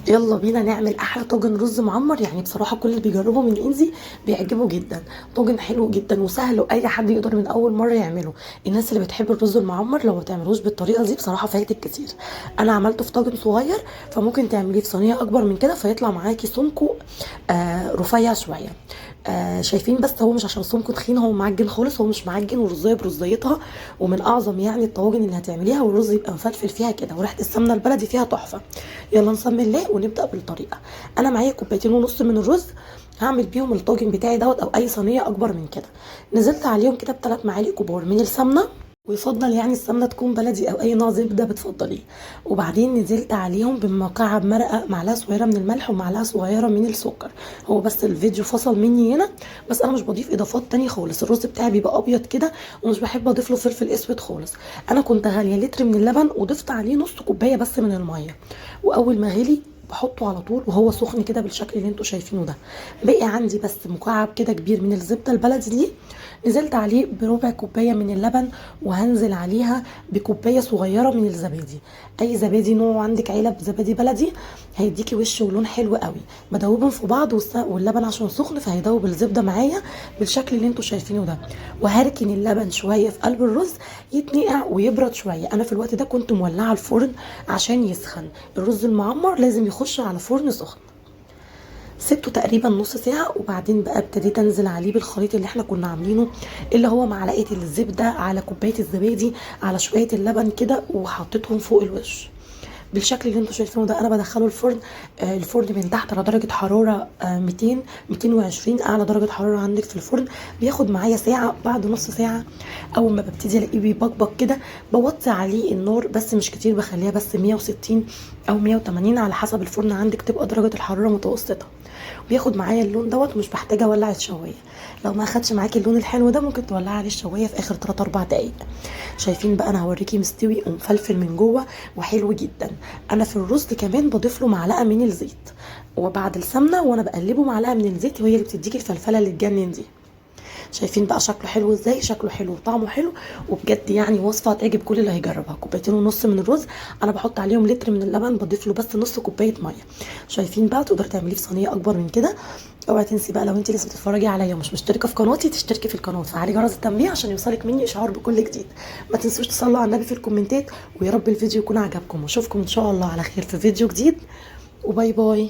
يلا بينا نعمل احلى طاجن رز معمر. يعني بصراحه كل اللي بيجربه من ايزي بيعجبه جدا. طاجن حلو جدا وسهل واي حد يقدر من اول مره يعمله. الناس اللي بتحب الرز المعمر لو ما تعملوش بالطريقه دي بصراحه فايتك كتير. انا عملته في طاجن صغير، فممكن تعمليه في صينيه اكبر من كده فيطلع معاكي سمكه رفيع شويه. شايفين؟ بس هو مش عشان سمكه تخين، هو معجن خالص، هو مش معجن، ورزايه برزيتها. ومن اعظم يعني الطواجن اللي هتعمليها، والرز يبقى مفلفل فيها كده، وريحه السمنه البلدي فيها تحفه. يلا نسمي الله ونبدا بالطريقه. انا معايا كوبايتين ونص من الرز، هعمل بيهم الطاجن بتاعي دوت او اي صينيه اكبر من كده. نزلت عليهم كده ب3 معالق كبار من السمنه، ويفضل يعني السمنه تكون بلدي او اي نوع زبده بتفضليه. وبعدين نزلت عليهم بمكعب مرقه، معلقه صغيره من الملح ومعلقه صغيره من السكر. هو بس الفيديو فصل مني هنا، بس انا مش بضيف اضافات تانية خالص. الرز بتاعي بيبقى ابيض كده، ومش بحب اضيف له فلفل اسود خالص. انا كنت غاليه لتر من اللبن وضفت عليه نص كوبايه بس من الميه، واول ما غلي بحطه على طول وهو سخن كده بالشكل اللي انتوا شايفينه ده. بقي عندي بس مكعب كده كبير من الزبده البلدي دي، نزلت عليه بربع كوبايه من اللبن، وهنزل عليها بكوبايه صغيره من الزبادي. اي زبادي نوع عندك، علب زبادي بلدي، هيديكي وش ولون حلو قوي. بدوبهم في بعض، واللبن عشان سخن فهيدوب الزبده معايا بالشكل اللي انتوا شايفينه ده. وهركن اللبن شويه في قلب الرز يتنقع ويبرد شويه. انا في الوقت ده كنت مولعه الفرن عشان يسخن. الرز المعمر لازم يخش على فرن سخن. سبته تقريبا نص ساعة، وبعدين بقى ابتديت انزل عليه بالخليط اللي احنا كنا عاملينه، اللي هو معلقة الزبدة على كوباية الزبادي على شوية اللبن كده، وحطيتهم فوق الوش بالشكل اللي انتوا شايفينه ده. انا بدخله الفرن، الفرن من تحت على درجه حراره 200 220، اعلى درجه حراره عندك في الفرن. بياخد معايا ساعه. بعد نص ساعه اول ما ببتدي الاقيه بيبقبق كده، بوطي عليه النار بس مش كتير، بخليها بس 160 او 180 على حسب الفرن عندك، تبقى درجه الحراره متوسطه. بياخد معايا اللون دوت، مش محتاجه اولع الشوايه. لو ما اخدش معاكي اللون الحلو ده ممكن تولعي عليه الشوايه في اخر 3 4 دقايق. شايفين بقى؟ انا هوريكي مستوي ومفلفل من جوه وحلو جدا. انا في الرز كمان بضيف له معلقه من الزيت، وبعد السمنه وانا بقلبه معلقه من الزيت، وهي اللي بتديكي الفلفله اللي تجنن دي. شايفين بقى شكله حلو ازاي؟ شكله حلو وطعمه حلو، وبجد يعني وصفه هتعجب كل اللي هيجربها. كوبايتين ونص من الرز، انا بحط عليهم لتر من اللبن، بضيف له بس نص كوبايه ميه. شايفين بقى؟ تقدري تعمليه في صينيه اكبر من كده. اوعي تنسي بقى، لو انت لسه بتتفرجي عليا ومش مشتركه في قناتي، تشتركي في القناه وتفعلي جرس التنبيه عشان يوصلك مني اشعار بكل جديد. ما تنسوش تصلوا على النبي في الكومنتات. ويا رب الفيديو يكون عجبكم، واشوفكم ان شاء الله على خير في فيديو جديد، وباي باي.